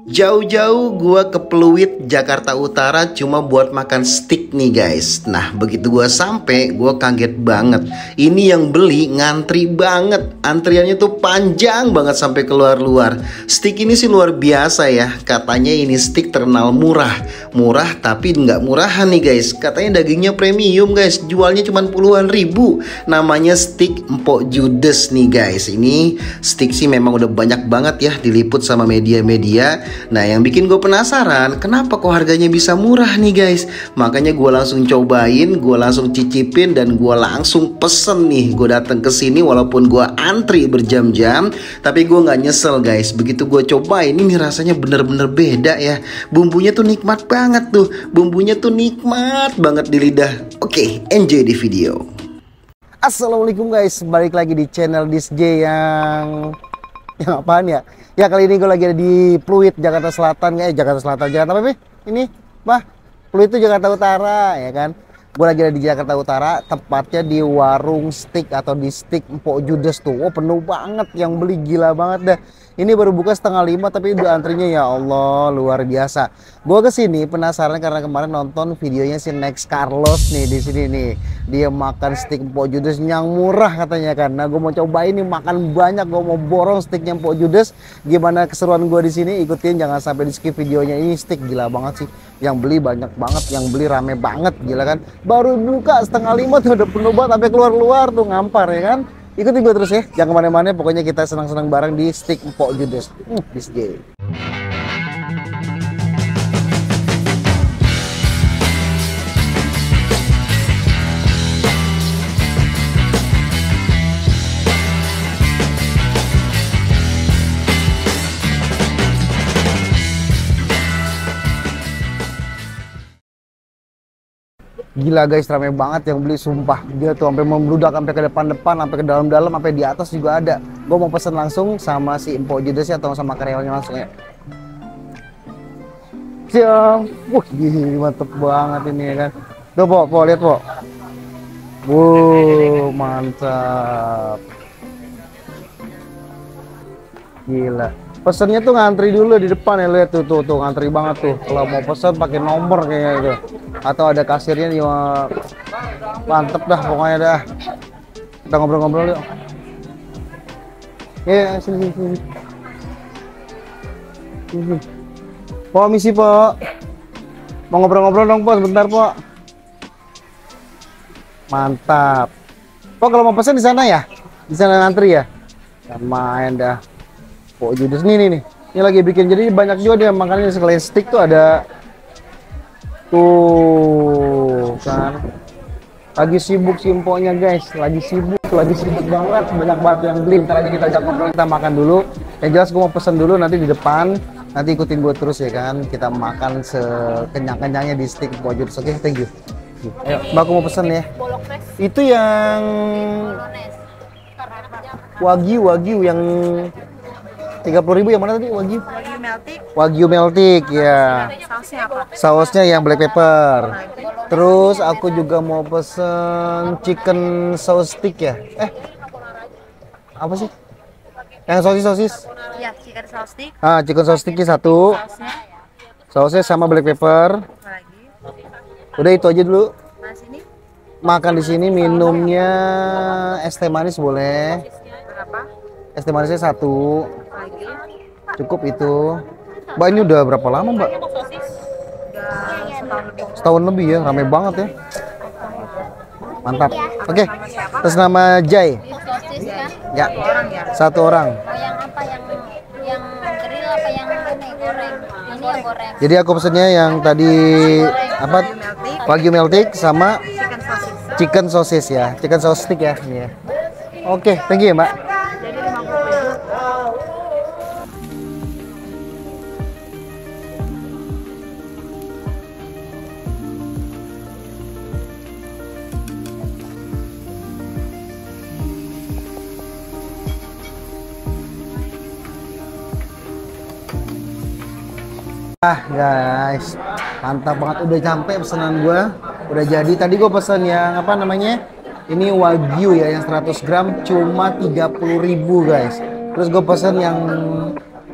Jauh-jauh gua ke Pluit, Jakarta Utara cuma buat makan steak nih guys. Nah begitu gua sampai, gua kaget banget. Ini yang beli ngantri banget. Antriannya tuh panjang banget sampai keluar-luar. Steak ini sih luar biasa ya. Katanya ini steak terkenal murah. Murah tapi nggak murahan nih guys. Katanya dagingnya premium guys. Jualnya cuma puluhan ribu. Namanya steak Mpok Judes nih guys. Ini steak sih memang udah banyak banget ya diliput sama media-media. Nah yang bikin gue penasaran kenapa kok harganya bisa murah nih guys. Makanya gue langsung cobain, gue langsung cicipin dan gue langsung pesen nih. Gue datang ke sini walaupun gue antri berjam-jam, tapi gue nggak nyesel guys. Begitu gue cobain ini rasanya bener-bener beda ya. Bumbunya tuh nikmat banget tuh. Bumbunya tuh nikmat banget di lidah. Oke, enjoy di video. Assalamualaikum guys, balik lagi di channel DJ yang apaan ya? Ya kali ini gue lagi ada di Pluit, Jakarta Selatan. Jakarta Selatan, Jakarta apa sih? Ini, Pluit itu Jakarta Utara ya kan? Gue lagi ada di Jakarta Utara, tepatnya di warung steak atau di steak Mpok Judes tuh. Oh penuh banget, yang beli gila banget dah. Ini baru buka 4:30 tapi udah antrinya ya Allah luar biasa. Gue kesini penasaran karena kemarin nonton videonya si Next Carlos nih di sini nih. Dia makan steak Mpok Judes yang murah katanya kan. Nah gue mau cobain nih makan banyak. Gue mau borong steaknya Mpok Judes. Gimana keseruan gue di sini? Ikutin, jangan sampai di skip videonya. Ini steak gila banget sih. Yang beli banyak banget, yang beli rame banget, gila kan? Baru buka 4:30 tuh udah penuh banget sampai keluar-luar tuh ngampar ya kan? Ikutin gue terus ya, jangan kemana-mana, pokoknya kita senang-senang bareng di steak Mpok Judes. This day. Gila guys, rame banget yang beli sumpah. Dia tuh sampai membludak sampai ke depan-depan, sampai ke dalam-dalam, sampai di atas juga ada. Gue mau pesen langsung sama si Mpok Judes atau sama karyawannya langsung ya. Siap. Gini mantep banget ini ya kan. Tuh Po, lihat Po. Mantap. Gila. Pesennya tuh ngantri dulu di depan ya, lihat tuh ngantri banget tuh. Kalau mau pesen pakai nomor kayaknya itu. Atau ada kasirnya nih, mantep dah pokoknya dah. Kita ngobrol-ngobrol yuk. Ya sini. Po, misi Po. Mau ngobrol-ngobrol dong Po, sebentar Po. Mantap. Po kalau mau pesen di sana ya? Di sana ngantri ya? Main dah. Mpok Judes nih. Ini lagi bikin, jadi banyak juga dia makannya sekalian steak tuh ada. Tuh kan. Lagi sibuk si Mpoknya guys, lagi sibuk banget, banyak banget yang beli. Ntar aja kita ajak ngobrol, kita makan dulu. Yang jelas gue mau pesen dulu nanti di depan. Nanti ikutin gue terus ya kan. Kita makan sekenyang-kenyangnya di steak Mpok Judes. Oke, thank you. Ayo, Mbak aku mau pesen ya. Itu yang Wagyu yang 30.000 yang mana tadi? Wagyu meltik ya. Sausnya apa? Sausnya yang black pepper. Terus aku juga mau pesen chicken sauce stick ya. Apa sih? Yang sosis. Iya, chicken sauce stick. Chicken sauce sticknya satu. Sausnya sama black pepper. Apa lagi? Udah itu aja dulu. Nah, sini Makan di sini, minumnya es teh manis boleh. berapa? Es teh manisnya satu. Lagi. Cukup itu. Mbak ini udah berapa lama Mbak? Udah setahun lebih. Setahun lebih ya, rame banget ya. Mantap. Oke, atas nama Jai. Sosis kan? Ya, Orang ya. satu orang. Oh, yang apa? Yang grill apa yang ini goreng? Ini yang goreng. Jadi aku pesennya yang tadi apa? Wagyu meltik sama Chicken sauce. chicken sosis ya. Chicken sauce stick ya. Ini ya. Oke, thank you ya Mbak. Jadi 50.000. Guys, mantap banget, udah sampai pesanan gua, udah jadi. Tadi gua pesen yang apa namanya? Ini Wagyu ya, yang 100 gram cuma 30.000 guys. Terus gue pesen yang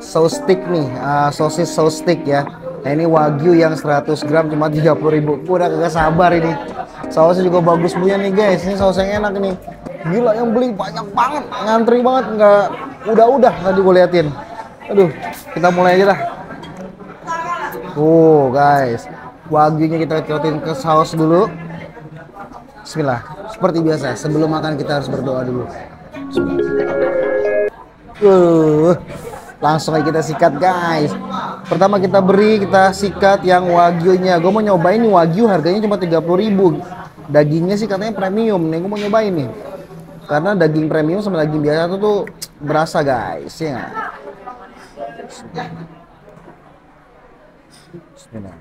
saus stick nih, sosis saus stick ya. Nah ini wagyu yang 100 gram cuma 30.000. Gua udah kagak sabar ini. Sausnya juga bagus punya nih guys. Ini saus yang enak nih. Gila yang beli banyak banget, ngantri banget, nggak udah tadi gue liatin. Aduh, kita mulai aja dah. Guys, wagyunya kita cocotin ke saus dulu. Bismillah. Seperti biasa, sebelum makan kita harus berdoa dulu. Langsung aja kita sikat guys. Pertama kita sikat yang wagyunya. Gue mau nyobain nih wagyu, harganya cuma 30.000. Dagingnya sih katanya premium nih, gue mau nyobain nih. Karena daging premium sama daging biasa tuh berasa guys ya. Bismillah.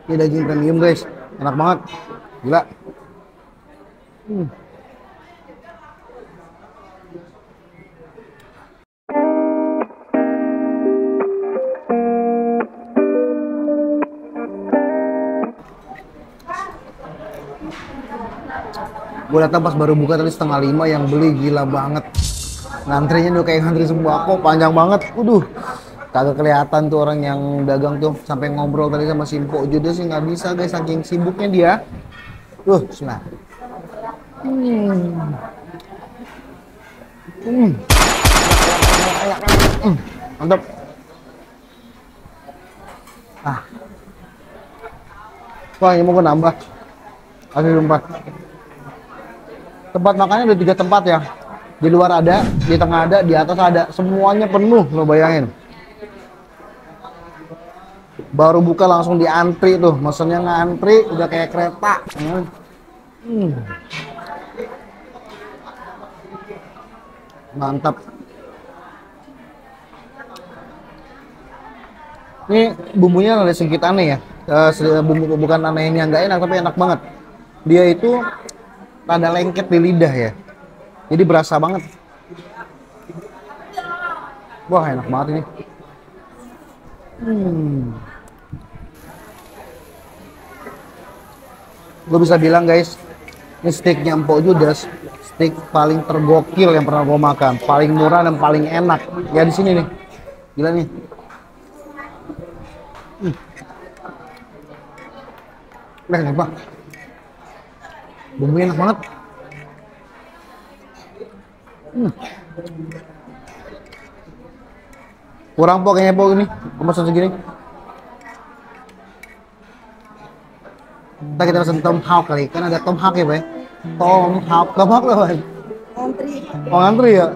Ini daging premium guys, enak banget, gila. Gue datang pas baru buka tadi 4:30, yang beli gila banget. Ngantrinya udah kayak ngantri sembako, panjang banget. Kagak kelihatan tuh orang yang dagang tuh, sampai ngobrol tadi sama Simpo juga sih nggak bisa guys, saking sibuknya dia. Bismillah. Mantap. Wah, ini mau gue nambah. Kasih sumpah. Tempat makannya ada 3 tempat ya. Di luar ada, di tengah ada, di atas ada. Semuanya penuh, lo bayangin. Baru buka langsung diantri tuh, mesennya ngantri udah kayak kereta. Mantap. Ini bumbunya ada sedikit aneh ya. Bumbu bukan aneh ini yang nggak enak, tapi enak banget. Dia itu rada lengket di lidah ya. Jadi berasa banget. Wah, enak banget ini. Gue bisa bilang guys, ini steaknya Empok Judas, steak paling tergokil yang pernah gue makan, paling murah dan paling enak. Ya di sini nih, gila nih. Enak banget. Bumbunya enak banget. Kurang pokoknya ini, kemasan segini. Kita pesen tomahawk kali, kan ada tomahawk ya, Bay? Tomahawk lah, Bay. Ngantri ya?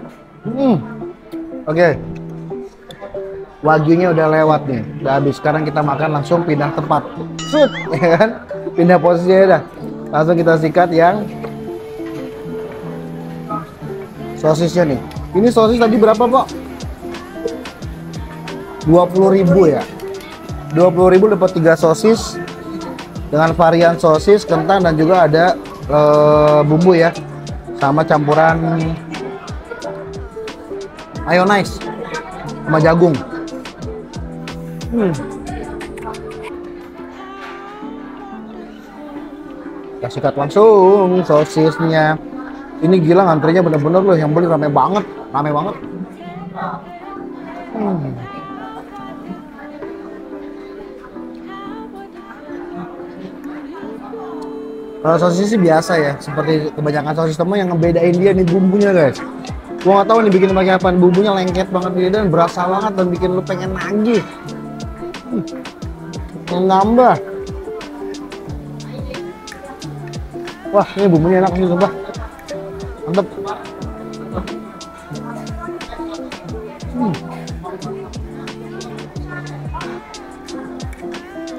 Oke. Wagyunya udah lewat nih, udah habis. Sekarang kita makan langsung pindah tempat. Ya kan? Pindah posisi ya dah. Langsung kita sikat yang sosisnya nih. Ini sosis tadi berapa, Pak? 20.000 ya. 20.000 dapat 3 sosis dengan varian sosis, kentang, dan juga ada bumbu ya, sama campuran mayonnaise sama jagung. Kita sikat langsung sosisnya. Ini gila ngantrinya bener-bener loh, yang beli rame banget, rame banget. Kalau sosis sih biasa ya, seperti kebanyakan sosis temen, yang ngebedain dia nih bumbunya guys. Gua nggak tahu nih bikin pakai apa, bumbunya lengket banget dia dan berasa banget dan bikin lu pengen nagih. Nambah. Wah, ini bumbunya enak sih sumpah. Mantep.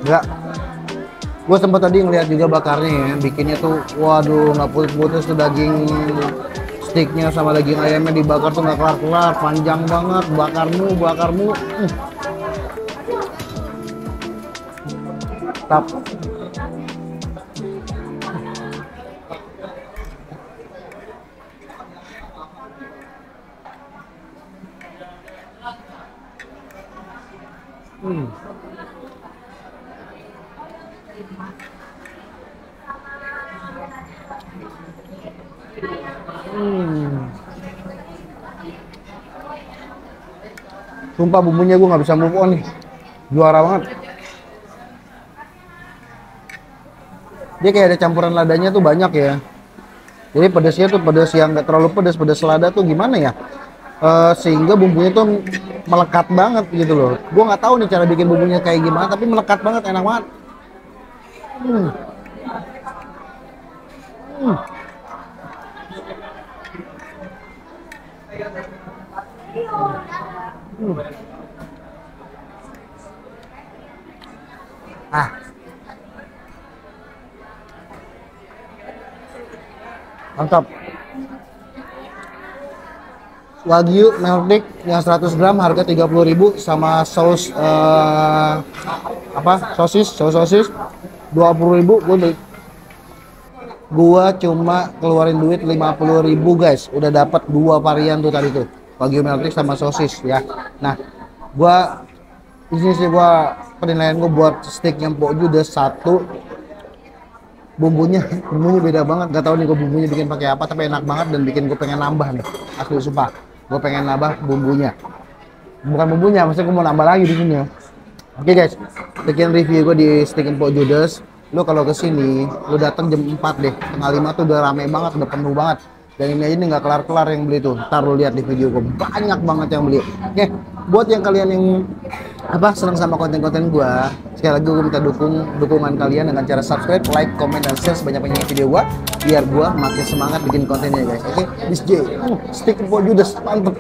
Enggak. Gue sempat tadi ngeliat juga bakarnya ya, bikinnya tuh, waduh, nggak putus-putus tuh daging steaknya sama daging ayamnya dibakar tuh nggak kelar-kelar, panjang banget, bakarmu. Tap. Sumpah bumbunya gue nggak bisa move on nih. Juara banget. Dia kayak ada campuran ladanya tuh banyak ya. Jadi pedasnya tuh pedas yang nggak terlalu pedas, pedas lada tuh gimana ya? Sehingga bumbunya tuh melekat banget gitu loh. Gue nggak tahu nih cara bikin bumbunya kayak gimana, tapi melekat banget, enak banget. Ah, mantap. Wagyu meltik yang 100 gram harga 30.000 sama saus sosis 20.000. Gua cuma keluarin duit 50.000 guys, udah dapat 2 varian tuh tadi tuh, wagyu meltik sama sosis ya. Nah, gua di sini sih penilaian gua buat steak yang Pok Judes 1, bumbunya beda banget. Gak tau nih gue bumbunya bikin pakai apa, tapi enak banget dan bikin gue pengen nambah nih, asli sumpah. Gue pengen nambah bumbunya, bukan bumbunya, maksudnya gue mau nambah lagi di sini ya. Oke guys, sekian review gue di steak Pok Judes. Lu kalau kesini, lu datang jam 4 deh, setengah 5 tuh udah rame banget, udah penuh banget. Dan ini aja nih nggak kelar-kelar yang beli tuh. Ntar lu lihat di video gue, banyak banget yang beli. Oke, buat yang kalian yang senang sama konten-konten gue, sekali lagi gue minta dukungan kalian dengan cara subscribe, like, komen, dan share sebanyak-banyaknya video gue, biar gue makin semangat bikin kontennya guys. Oke, this J, stick Pok Judes, mantep.